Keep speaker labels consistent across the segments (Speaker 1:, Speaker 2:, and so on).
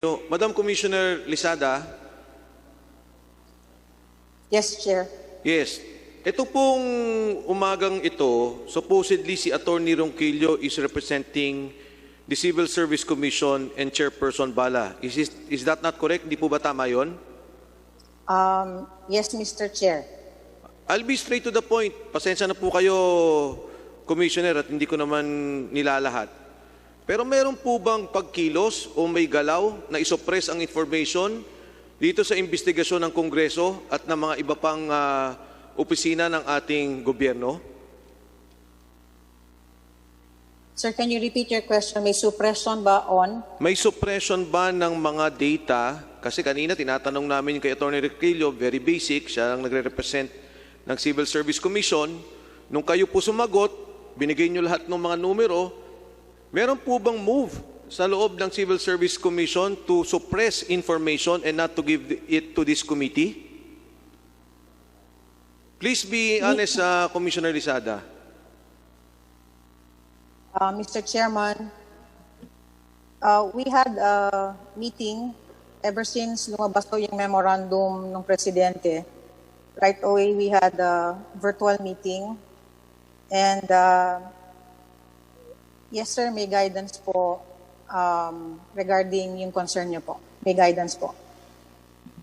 Speaker 1: No, Madam Commissioner Lizada.
Speaker 2: Yes, Chair.
Speaker 1: Yes. Ito pong umagang ito, supposedly si Attorney Ronquillo is representing the Civil Service Commission and Chairperson Bala. Is that not correct? Di po ba tama yun?
Speaker 2: Yes, Mr. Chair.
Speaker 1: I'll be straight to the point. Pasensya na po kayo, Commissioner, at hindi ko naman nilalahat. Pero meron po bang pagkilos o may galaw na isuppress ang information dito sa investigasyon ng Kongreso at ng mga iba pang opisina ng ating gobyerno?
Speaker 2: Sir, can you repeat your question? May suppression ba on?
Speaker 1: May suppression ba ng mga data? Kasi kanina tinatanong namin kay Atty. Ronquillo, very basic, siya ang nagre-represent ng Civil Service Commission. Nung kayo po sumagot, binigay niyo lahat ng mga numero. Meron po bang move sa loob ng Civil Service Commission to suppress information and not to give it to this committee? Please be honest, Commissioner Lizada.
Speaker 2: Mr. Chairman, we had a meeting ever since lumabas po yung memorandum ng Presidente. Right away, we had a virtual meeting. And yes, sir, may guidance po regarding yung concern niyo po. May guidance po.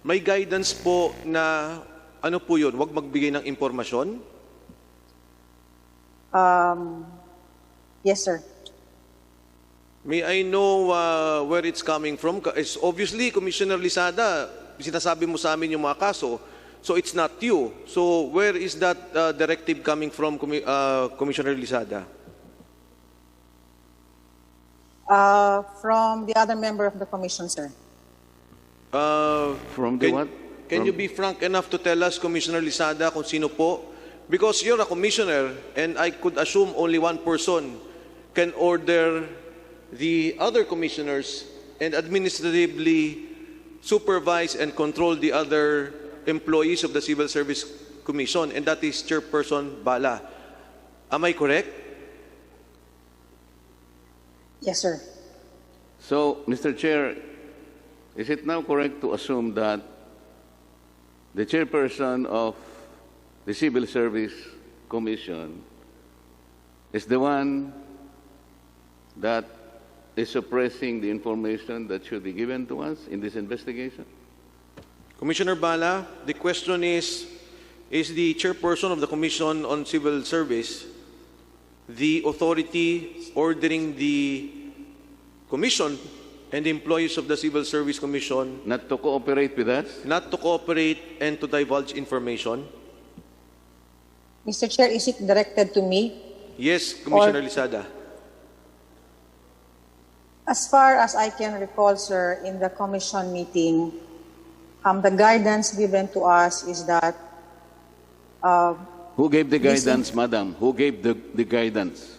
Speaker 1: May guidance po na ano po yun? Huwag magbigay ng impormasyon?
Speaker 2: Yes, sir.
Speaker 1: May I know where it's coming from? It's obviously, Commissioner Lizada, sinasabi mo sa amin yung mga kaso, so it's not you. So where is that directive coming from, Commissioner Lizada?
Speaker 2: From the other member of the commission, sir.
Speaker 3: From the what?
Speaker 1: Can you be frank enough to tell us, Commissioner Lizada, kung sino po? Because you're a commissioner, and I could assume only one person can order the other commissioners and administratively supervise and control the other employees of the Civil Service Commission, and that is Chairperson Bala. Am I correct?
Speaker 2: Yes, sir.
Speaker 3: So, Mr. Chair, is it now correct to assume that the chairperson of the Civil Service Commission is the one that is suppressing the information that should be given to us in this investigation?
Speaker 1: Commissioner Bala, the question is the chairperson of the Commission on Civil Service the authority ordering the Commission and the employees of the Civil Service Commission
Speaker 3: Not to cooperate with us?
Speaker 1: not to cooperate and to divulge information?
Speaker 2: Mr. Chair, is it directed to me?
Speaker 1: Yes, Commissioner Lizada.
Speaker 2: As far as I can recall, sir, in the commission meeting, the guidance given to us is that
Speaker 3: Who gave the guidance, Madam? Who gave the guidance?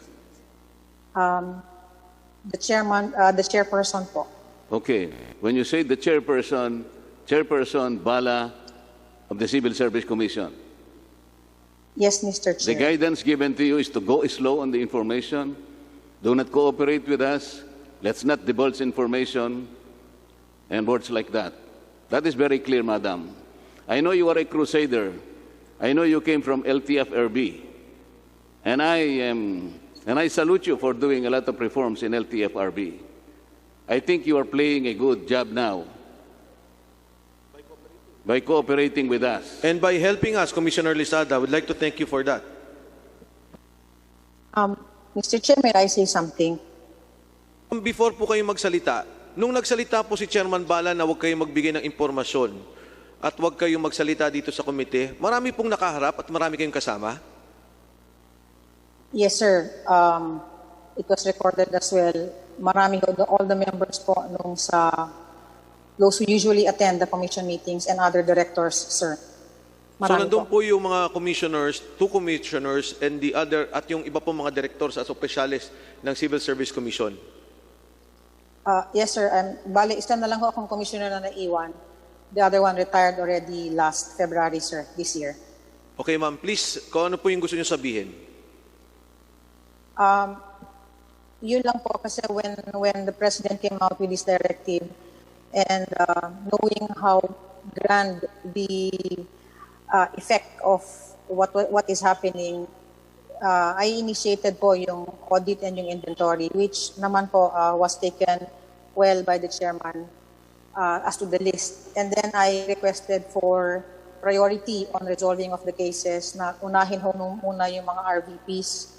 Speaker 2: the chairperson po.
Speaker 3: Okay. When you say the chairperson, Chairperson Bala of the Civil Service Commission,
Speaker 2: Yes, Mr.
Speaker 3: the
Speaker 2: Chair.
Speaker 3: guidance given to you is to go slow on the information, do not cooperate with us, let's not divulge information, and words like that. That is very clear, Madam. I know you are a crusader. I know you came from LTFRB. And I salute you for doing a lot of reforms in LTFRB. I think you are playing a good job now by cooperating with us.
Speaker 1: And by helping us, Commissioner Lizada, I would like to thank you for that.
Speaker 2: Mr. Chair, may I say something?
Speaker 1: Before po kayo magsalita, nung nagsalita po si Chairman Bala na huwag kayong magbigay ng impormasyon at huwag kayong magsalita dito sa komite, marami pong nakaharap at marami kayong kasama?
Speaker 2: Yes, sir. It was recorded as well. Marami, all the members po nung sa those who usually attend the commission meetings and other directors, sir.
Speaker 1: So
Speaker 2: Marami
Speaker 1: nandun
Speaker 2: po.
Speaker 1: po yung mga commissioners, two commissioners, and the other, at yung iba po mga directors as opisyalis ng Civil Service Commission.
Speaker 2: Yes, sir. Bale, isa na lang ho akong commissioner na naiwan. The other one retired already last February, sir, this year.
Speaker 1: Okay, ma'am, please, kung ano po yung gusto niyo sabihin?
Speaker 2: Yun lang po kasi when the President came out with this directive, and knowing how grand the effect of what is happening, I initiated po yung audit and yung inventory, which naman po was taken well by the chairman as to the list. And then I requested for priority on resolving of the cases na unahin ho muna yung mga RVPs,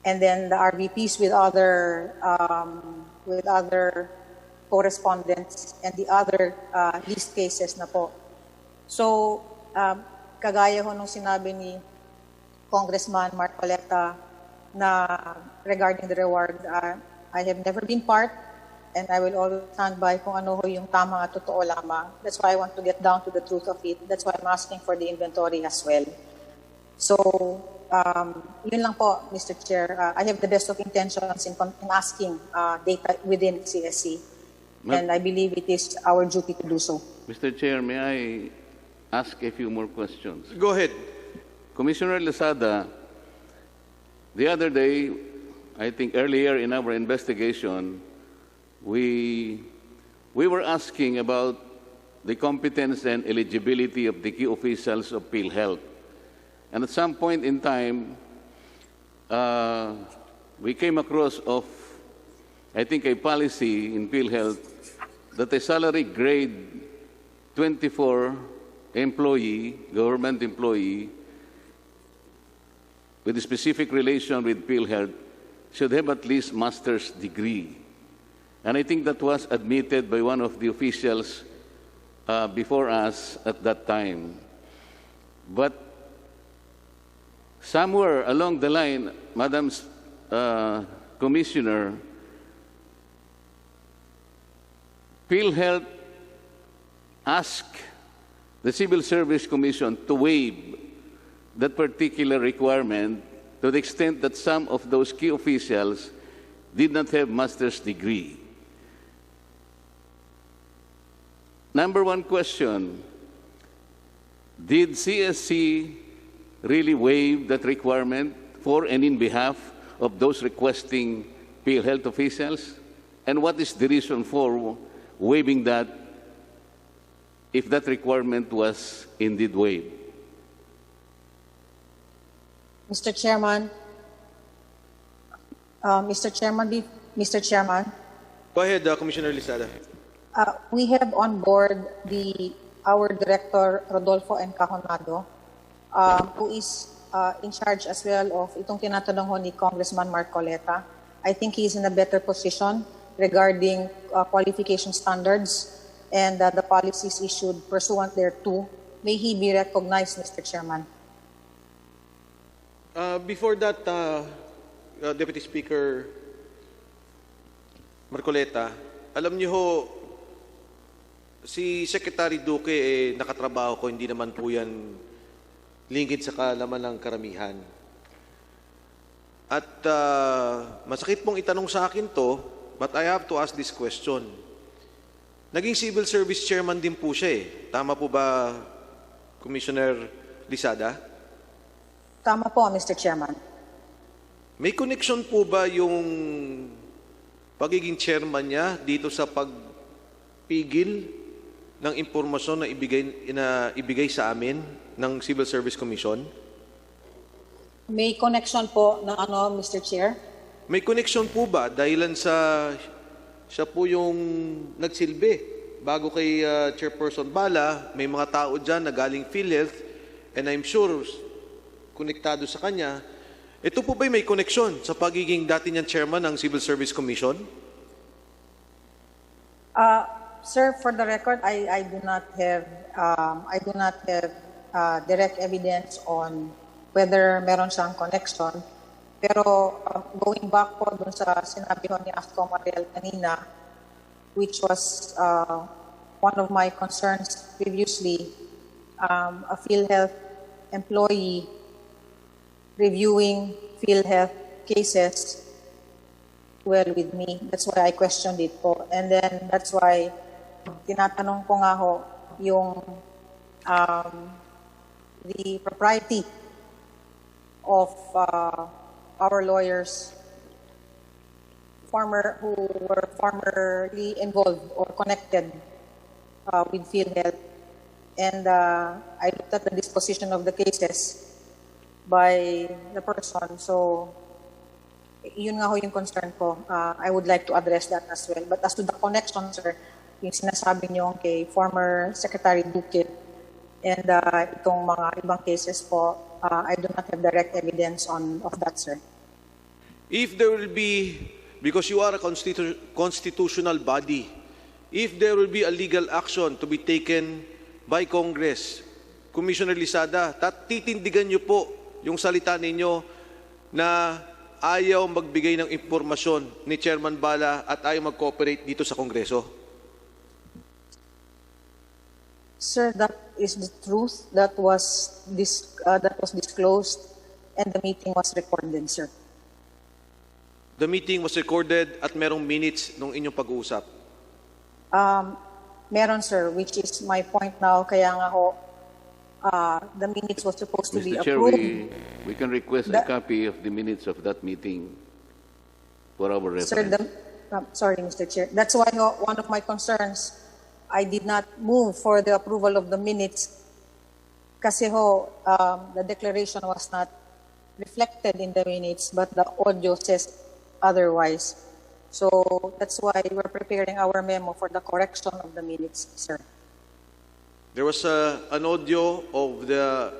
Speaker 2: and then the RVPs with other correspondents and the other list cases na po. So, kagaya ho nung sinabi ni Congressman Marcoleta na regarding the reward, I have never been part, and I will always stand by kung ano ho yung tama at totoo lamang. That's why I want to get down to the truth of it. That's why I'm asking for the inventory as well. So, yun lang po, Mr. Chair. I have the best of intentions in asking data within CSC, and I believe it is our duty to do so.
Speaker 3: Mr. Chair, may I ask a few more questions?
Speaker 1: Go ahead.
Speaker 3: Commissioner Lizada, the other day, I think earlier in our investigation, we were asking about the competence and eligibility of the key officials of Philhealth. And at some point in time, we came across of, I think, a policy in Philhealth that a salary grade 24 employee, government employee, with a specific relation with Philhealth should have at least master's degree. And I think that was admitted by one of the officials before us at that time. But somewhere along the line, Madam Commissioner, Philhealth asked the Civil Service Commission to waive that particular requirement to the extent that some of those key officials did not have master's degree. Number one question, did CSC really waive that requirement for and in behalf of those requesting Philhealth officials? And what is the reason for waiving that if that requirement was indeed waived?
Speaker 2: Mr. Chairman, Mr. Chairman,
Speaker 1: Go ahead, Commissioner Lizada.
Speaker 2: we have on board our director Rodolfo Encajonado, who is in charge as well of itong tinatanong ho ni Congressman Marcoleta. I think he is in a better position regarding qualification standards and the policies issued pursuant thereto. May he be recognized, Mr. Chairman.
Speaker 1: Before that, Deputy Speaker Marcoleta, alam niyo ho, si Secretary Duque nakatrabaho ko, hindi naman po yan lingid sa kalaman ng karamihan. At masakit pong itanong sa akin to, but I have to ask this question. Naging Civil Service Chairman din po siya eh. Tama po ba, Commissioner Lizada?
Speaker 2: Tama po, Mr. Chairman.
Speaker 1: May connection po ba yung pagiging chairman niya dito sa pagpigil ng impormasyon na ibigay sa amin ng Civil Service Commission?
Speaker 2: May connection po ng Mr. Chair?
Speaker 1: May connection po ba dahilan sa siya po yung nagsilbi bago kay Chairperson Bala, may mga tao dyan na galing Philhealth, and I'm sure konektado sa kanya. Ito po ba may connection sa pagiging dati niyang chairman ng Civil Service Commission?
Speaker 2: Sir, for the record, I do not have direct evidence on whether meron siyang connection. Pero going back po dun sa sinabi ko ni Asco Mariel kanina, which was one of my concerns previously, a Philhealth employee reviewing Philhealth cases well with me. That's why I questioned it po. And then that's why tinatanong ko nga ho yung the propriety of our lawyers who were formerly involved or connected with Philhealth. And I looked at the disposition of the cases by the person. So, yun nga ho yung concern ko. I would like to address that as well. But as to the connection, sir, yung sinasabi niyo kay former Secretary Duque and itong mga ibang cases po, I do not have direct evidence of that, sir.
Speaker 1: If there will be, because you are a constitutional body, if there will be a legal action to be taken by Congress, Commissioner Lizada, titindigan niyo po yung salita ninyo na ayaw magbigay ng impormasyon ni Chairman Bala at ayaw mag-cooperate dito sa Kongreso?
Speaker 2: Sir, that is the truth. That was disclosed and the meeting was recorded, sir.
Speaker 1: The meeting was recorded at merong minutes nung inyong pag-uusap.
Speaker 2: Meron, sir, which is my point now. Kaya nga ho, the minutes was supposed to be
Speaker 3: Mr. Chair,
Speaker 2: approved.
Speaker 3: we can request a copy of the minutes of that meeting for our reference.
Speaker 2: Sir, sorry, Mr. Chair. That's why one of my concerns, I did not move for the approval of the minutes kasi ho, the declaration was not reflected in the minutes, but the audio says otherwise. So that's why we're preparing our memo for the correction of the minutes, sir.
Speaker 1: There was an audio of the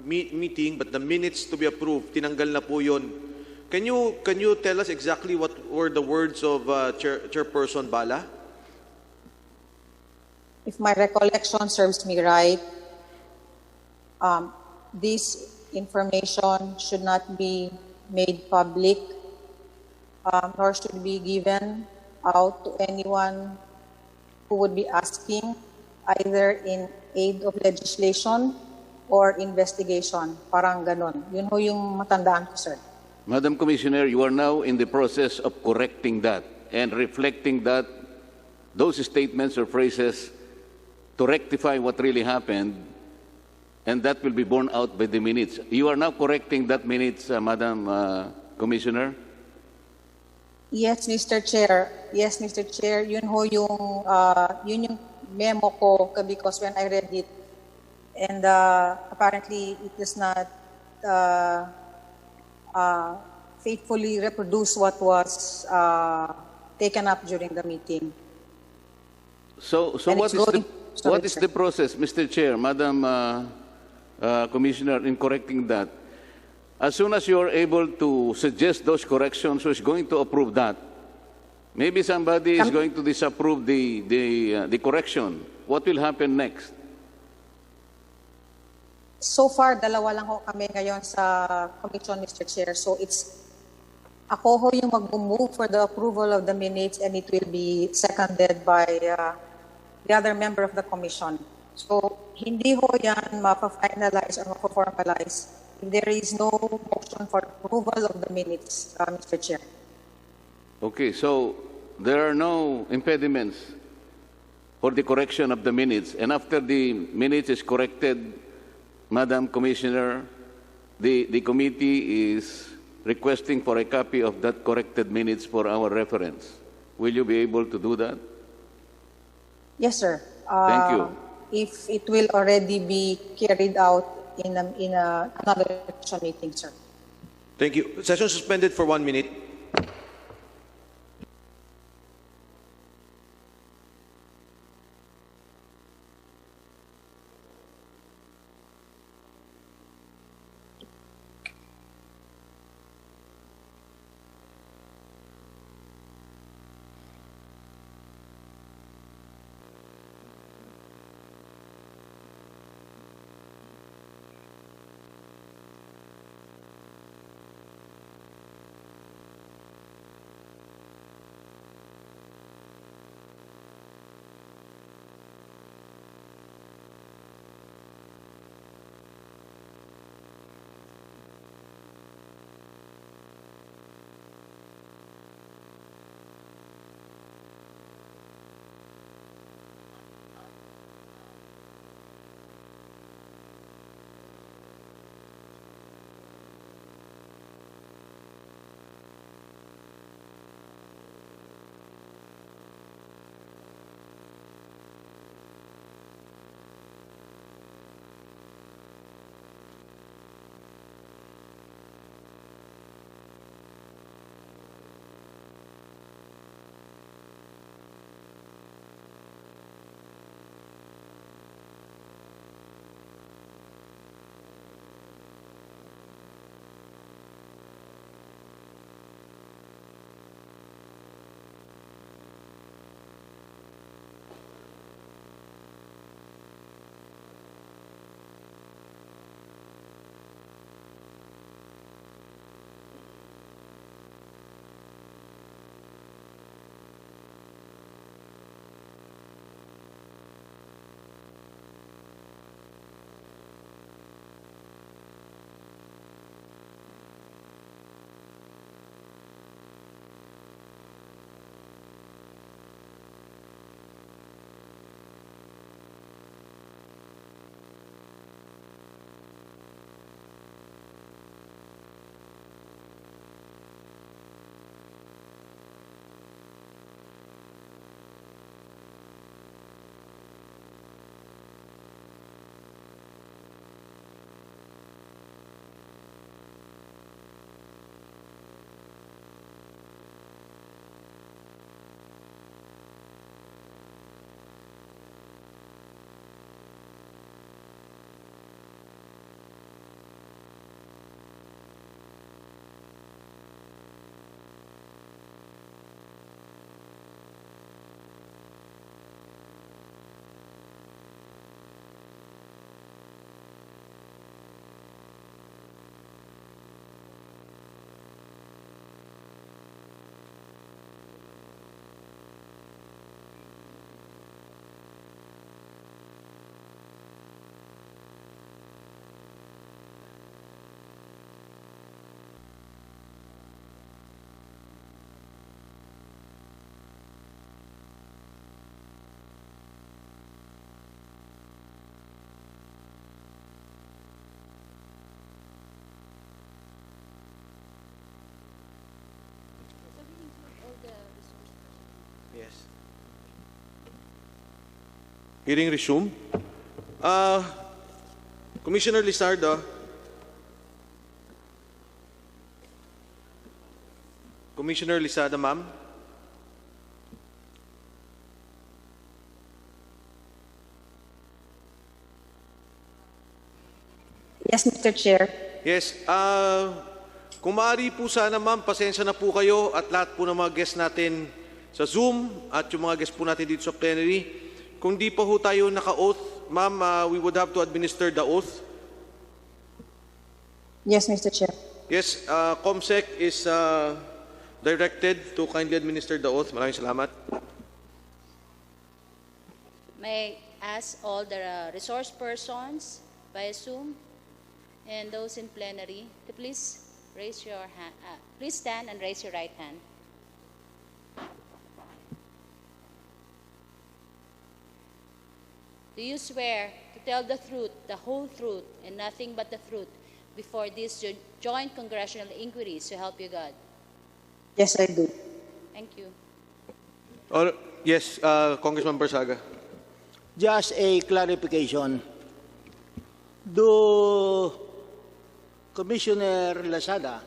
Speaker 1: meeting, but the minutes to be approved, tinanggal na po yun. Can you tell us exactly what were the words of Chairperson Bala?
Speaker 2: If my recollection serves me right, this information should not be made public, nor should be given out to anyone who would be asking, either in aid of legislation or investigation. Parang ganon. Yun ho yung matandaan ko, sir.
Speaker 3: Madam Commissioner, you are now in the process of correcting that and reflecting that, those statements or phrases to rectify what really happened, and that will be borne out by the minutes. You are now correcting that minutes, Madam Commissioner?
Speaker 2: Yes, Mr. Chair. Yes, Mr. Chair. Yun ho yun yung memo ko because when I read it, and apparently it does not faithfully reproduce what was taken up during the meeting.
Speaker 3: So what is the process, Mr. Chair, Madam Commissioner, in correcting that? As soon as you are able to suggest those corrections, who is going to approve that? Maybe somebody is going to disapprove the correction. What will happen next?
Speaker 2: So far, dalawa lang ho kami ngayon sa commission, Mr. Chair. So ako ho yung mag-move for the approval of the minutes, and it will be seconded by the other member of the commission. So hindi ho yan mapa-finalize or mapa-formalize if there is no motion for approval of the minutes, Mr. Chair.
Speaker 3: Okay, so there are no impediments for the correction of the minutes. And after the minutes is corrected, Madam Commissioner, the committee is requesting for a copy of that corrected minutes for our reference. Will you be able to do that?
Speaker 2: Yes, sir.
Speaker 3: Thank you.
Speaker 2: If it will already be carried out in another election meeting, sir.
Speaker 1: Thank you. Session suspended for 1 minute. Hearing resumed. Commissioner Lizada. Commissioner Lizada, ma'am.
Speaker 2: Yes, Mr. Chair.
Speaker 1: Yes, kung maaari po sana ma'am, pasensya na po kayo at lahat po ng mga guests natin sa Zoom at yung mga guests po natin dito sa plenary. Kung di pa ho tayo naka-oath, ma'am, we would have to administer the oath.
Speaker 2: Yes, Mr. Chair.
Speaker 1: Yes, COMSEC is directed to kindly administer the oath. Maraming salamat.
Speaker 4: May I ask all the resource persons via Zoom and those in plenary to please raise your hand. Please stand and raise your right hand. Do you swear to tell the truth, the whole truth, and nothing but the truth before this joint congressional inquiry, so help you God?
Speaker 2: Yes, I do.
Speaker 4: Thank you.
Speaker 1: Yes, Congressman Barsaga.
Speaker 5: Just a clarification. Do Commissioner Lizada,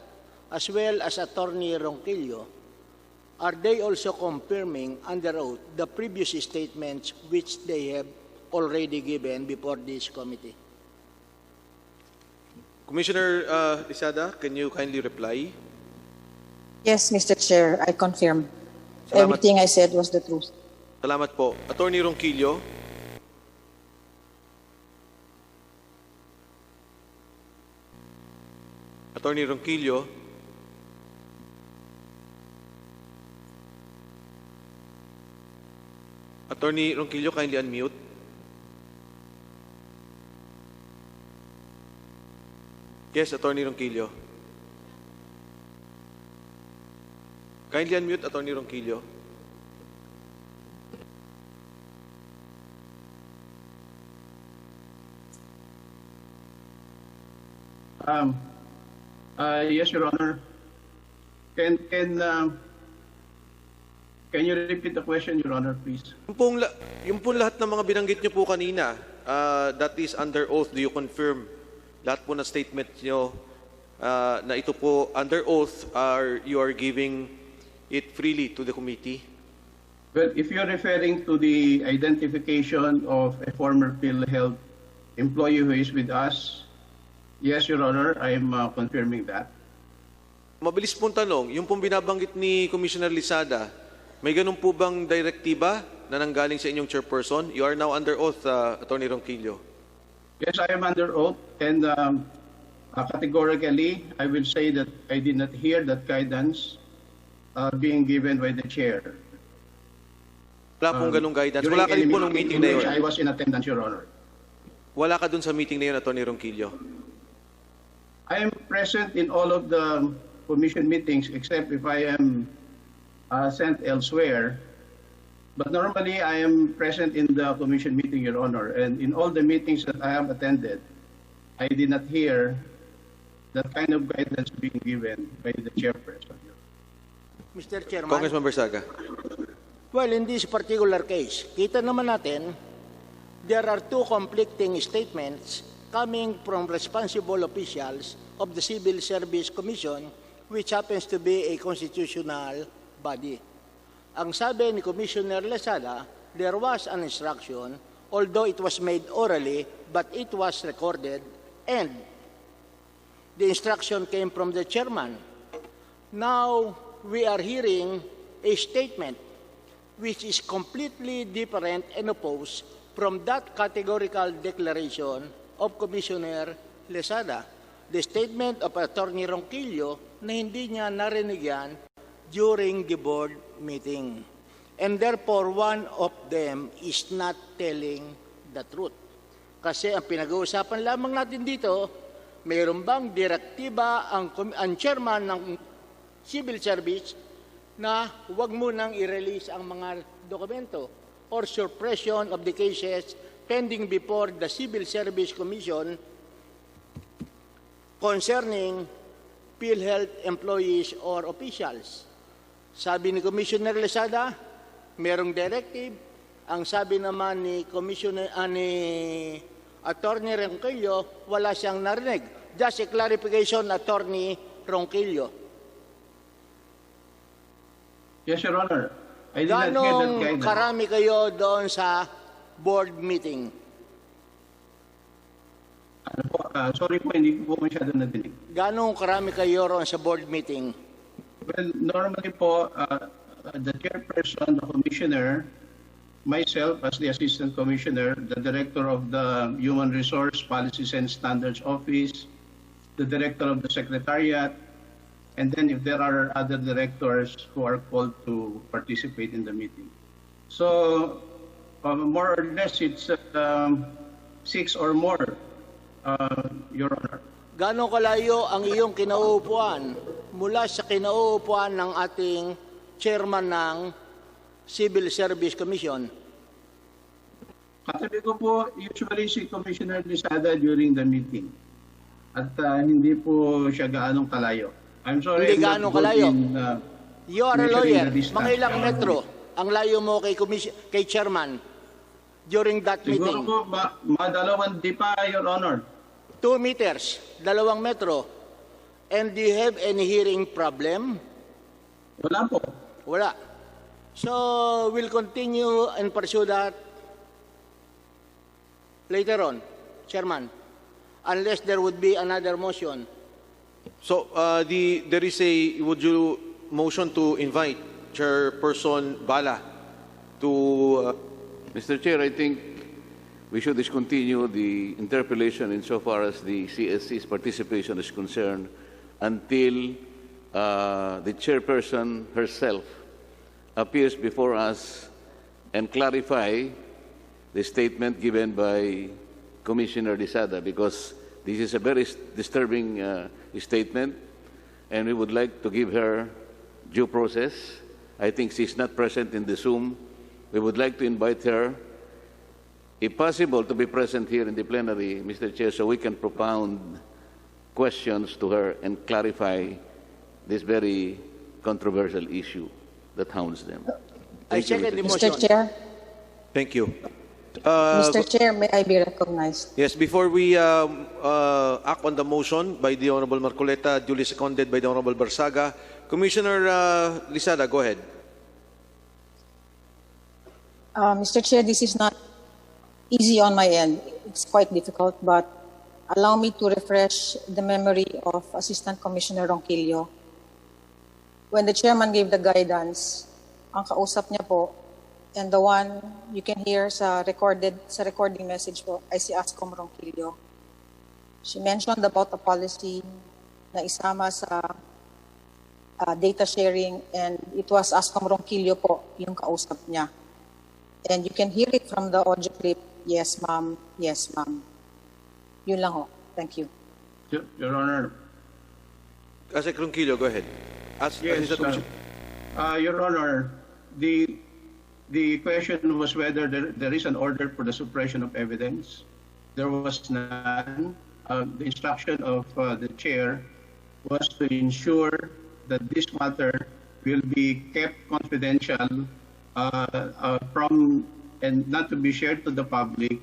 Speaker 5: as well as Attorney Ronquillo, are they also confirming under oath the previous statements which they have already given before this committee?
Speaker 1: Commissioner Lizada, can you kindly reply?
Speaker 2: Yes, Mr. Chair, I confirm.
Speaker 1: Salamat.
Speaker 2: Everything I said was the truth.
Speaker 1: Salamat po. Attorney Ronquillo. Attorney Ronquillo. Attorney Ronquillo, kindly unmute. Yes, Attorney Ronquillo. Kindly unmute, Attorney Ronquillo.
Speaker 6: Yes, Your Honor. Can you repeat the question, Your Honor, please?
Speaker 1: Yung pong lahat ng mga binanggit niyo po kanina, that is under oath, do you confirm lahat po na statement niyo na ito po under oath, you are giving it freely to the committee?
Speaker 6: Well, if you're referring to the identification of a former Philhealth employee who is with us, yes, Your Honor, I'm confirming that.
Speaker 1: Mabilis pong tanong, yung pong binabanggit ni Commissioner Lizada, may ganun po bang direktiba na nanggaling sa inyong chairperson? You are now under oath, Attorney Ronquillo.
Speaker 6: Yes, I am under oath, and categorically, I will say that I did not hear that guidance being given by the chair.
Speaker 1: Wala pong ganung guidance. Wala ka din po nung meeting na yun.
Speaker 6: I was in attendance, Your Honor.
Speaker 1: Wala ka dun sa meeting na yun, Attorney Ronquillo.
Speaker 6: I am present in all of the commission meetings except if I am sent elsewhere. But normally I am present in the commission meeting, Your Honor, and in all the meetings that I have attended, I did not hear that kind of guidance being given by the chairperson.
Speaker 5: Mr. Chairman,
Speaker 1: Congressman Barsaga.
Speaker 5: well, in this particular case, kita naman natin, there are two conflicting statements coming from responsible officials of the Civil Service Commission, which happens to be a constitutional body. Ang sabi ni Commissioner Lizada, there was an instruction, although it was made orally, but it was recorded, and the instruction came from the chairman. Now, we are hearing a statement which is completely different and opposed from that categorical declaration of Commissioner Lizada. The statement of Attorney Ronquillo na hindi niya narinig yan during the board meeting. And therefore, one of them is not telling the truth. Kasi ang pinag-uusapan lamang natin dito, mayroon bang direktiba ang chairman ng civil service na huwag munang i-release ang mga dokumento or suppression of the cases pending before the Civil Service Commission concerning Philhealth employees or officials. Sabi ni Commissioner Lizada, merong directive Ang sabi naman ni Commissioner ni Attorney Ronquillo, wala siyang narinig. Just a clarification, Attorney Ronquillo.
Speaker 6: Yes, Your Honor. I did not hear that
Speaker 5: Ganong
Speaker 6: guidance.
Speaker 5: karami kayo doon sa board meeting?
Speaker 6: Ano po, sorry po, hindi ko po masyado nadinig.
Speaker 5: Ganong karami kayo roon sa board meeting?
Speaker 6: Well, normally po, the chairperson, the commissioner, myself as the assistant commissioner, the director of the Human Resource Policies and Standards Office, the director of the secretariat, and then if there are other directors who are called to participate in the meeting. So, more or less, it's 6 or more, Your Honor.
Speaker 5: Gano'ng kalayo ang iyong kinauupuan mula sa kinauupuan ng ating chairman ng Civil Service Commission?
Speaker 6: Katabi ko po usually si Commissioner Lizada during the meeting. At hindi po siya gaanong kalayo. I'm sorry.
Speaker 5: Hindi gaanong kalayo. You are a lawyer.
Speaker 6: Mga
Speaker 5: Mga ilang metro ang layo mo kay chairman during that
Speaker 6: Siguro
Speaker 5: meeting?
Speaker 6: po, madalawang di pa, Your Honor.
Speaker 5: 2 meters, 2 metro. And do you have any hearing problem?
Speaker 6: Wala po.
Speaker 5: Wala. So, we'll continue and pursue that later on, Chairman, unless there would be another motion.
Speaker 1: So, there is a, would you motion to invite Chairperson Bala to...
Speaker 3: Mr. Chair, I think we should discontinue the interpellation insofar as the CSC's participation is concerned until the chairperson herself appears before us and clarify the statement given by Commissioner Lizada, because this is a very disturbing statement, and we would like to give her due process. I think she's not present in the Zoom. We would like to invite her, if possible, to be present here in the plenary, Mr. Chair, so we can propound questions to her and clarify this very controversial issue that hounds them.
Speaker 5: I
Speaker 3: Thank you,
Speaker 5: second the
Speaker 3: Mr.
Speaker 5: motion.
Speaker 2: Mr. Chair,
Speaker 1: Thank you.
Speaker 2: Mr. Chair, may I be recognized?
Speaker 1: Yes, before we act on the motion by the Honorable Marcoleta, duly seconded by the Honorable Barsaga, Commissioner Lizada, go ahead.
Speaker 2: Mr. Chair, this is not easy on my end. It's quite difficult, but allow me to refresh the memory of Assistant Commissioner Ronquillo. When the chairman gave the guidance, ang kausap niya po, and the one you can hear sa recording message po, ay si Ascom Ronquillo. She mentioned about a policy na isama sa data sharing, and it was Ascom Ronquillo po yung kausap niya. And you can hear it from the audio clip, yes ma'am, yes ma'am. Yun lang ho. Thank you.
Speaker 6: Your Honor.
Speaker 1: Asek Ronquillo, go ahead.
Speaker 6: Yes, Your Honor, the question was whether there is an order for the suppression of evidence. There was none. The instruction of the chair was to ensure that this matter will be kept confidential from and not to be shared to the public,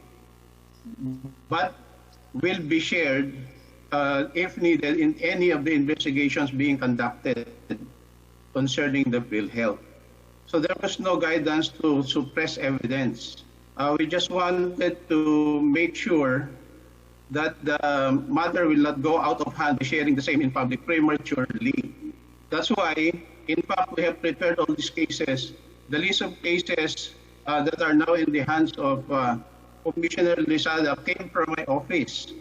Speaker 6: but will be shared if needed in any of the investigations being conducted concerning the Philhealth. So there was no guidance to suppress evidence. We just wanted to make sure that the matter will not go out of hand by sharing the same in public prematurely. That's why, in fact, we have prepared all these cases. The list of cases that are now in the hands of Commissioner Lizada came from my office.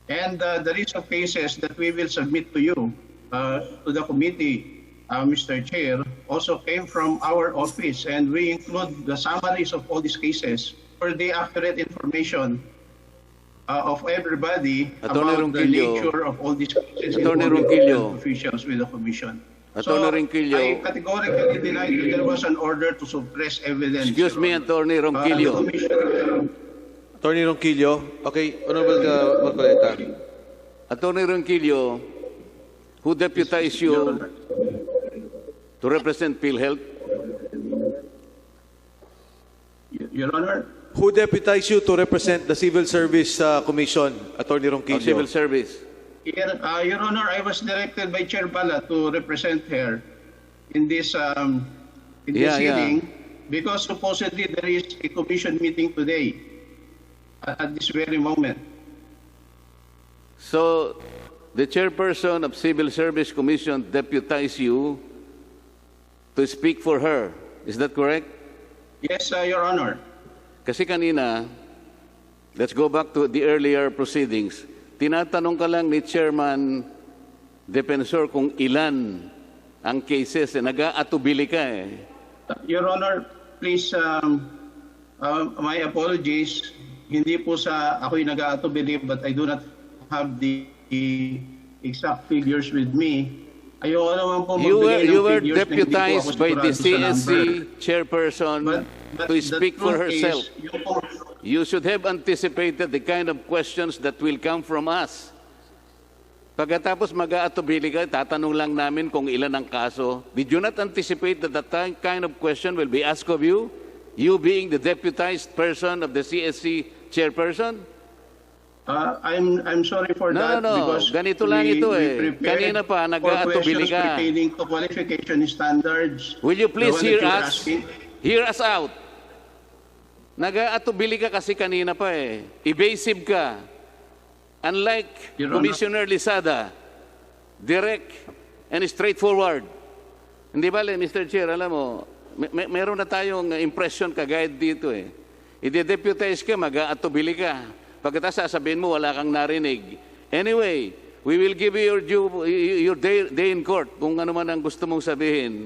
Speaker 6: And the list of cases that we will submit to you, to the committee, Mr. Chair, also came from our office. And we include the summaries of all these cases for the accurate information of everybody
Speaker 3: Attorney
Speaker 6: about the
Speaker 3: Ronquillo.
Speaker 6: nature of all these cases
Speaker 3: Attorney
Speaker 6: involving
Speaker 3: Ronquillo.
Speaker 6: officials with the commission.
Speaker 3: Attorney Ronquillo.
Speaker 6: I categorically deny that there was an order to suppress evidence.
Speaker 3: Excuse me, Attorney Ronquillo.
Speaker 1: Attorney Ronquillo. Okay, Honorable Marcoleta.
Speaker 3: Attorney Ronquillo, who deputized you to represent Philhealth?
Speaker 6: Your Honor,
Speaker 1: Who deputized you to represent the Civil Service Commission, Attorney
Speaker 3: Of
Speaker 1: Ronquillo?
Speaker 3: civil service.
Speaker 6: Your Honor, I was directed by Chair Bala to represent her in this
Speaker 3: Yeah.
Speaker 6: hearing because supposedly there is a commission meeting today at this very moment.
Speaker 3: So, the chairperson of Civil Service Commission deputized you to speak for her. Is that correct?
Speaker 6: Yes, Your Honor.
Speaker 3: Kasi kanina, let's go back to the earlier proceedings. Tinatanong ka lang ni Chairman Defensor kung ilan ang cases. Nag-aatubili ka eh.
Speaker 6: Your Honor, please, my apologies. Hindi po sa ako'y nag-aatubili but I do not have the exact figures with me. Ayoko naman po
Speaker 3: You
Speaker 6: magbigay ng
Speaker 3: were
Speaker 6: figures na hindi po
Speaker 3: deputized
Speaker 6: ako
Speaker 3: by the
Speaker 6: sigurado sa
Speaker 3: CSC
Speaker 6: number.
Speaker 3: chairperson
Speaker 6: But
Speaker 3: to
Speaker 6: the
Speaker 3: speak for
Speaker 6: truth is,
Speaker 3: herself.
Speaker 6: yung po-
Speaker 3: You should have anticipated the kind of questions that will come from us. Pagkatapos mag-aatubili ka, tatanong lang namin kung ilan ang kaso. Did you not anticipate that that kind of question will be asked of you? You being the deputized person of the CSC chairperson?
Speaker 6: I'm sorry for
Speaker 3: No,
Speaker 6: that
Speaker 3: no, no.
Speaker 6: because
Speaker 3: Ganito lang ito eh.
Speaker 6: prepared
Speaker 3: Kanina pa,
Speaker 6: for
Speaker 3: nag-aatubili
Speaker 6: questions
Speaker 3: ka.
Speaker 6: pertaining to qualification standards.
Speaker 3: Will you please
Speaker 6: The one that
Speaker 3: hear
Speaker 6: you're
Speaker 3: us?
Speaker 6: asking.
Speaker 3: Hear us out. Nag-aatubili ka kasi kanina pa eh. Evasive ka. Unlike
Speaker 6: Your Honor.
Speaker 3: Commissioner Lizada, direct and straightforward. Hindi ba, Mr. Chair, alam mo, meron na tayong impression kagaya dito eh. I-deputize ka, mag-aatubili ka. Pagkatapos sasabihin mo, wala kang narinig. Anyway, we will give you your day in court kung ano man ang gusto mong sabihin.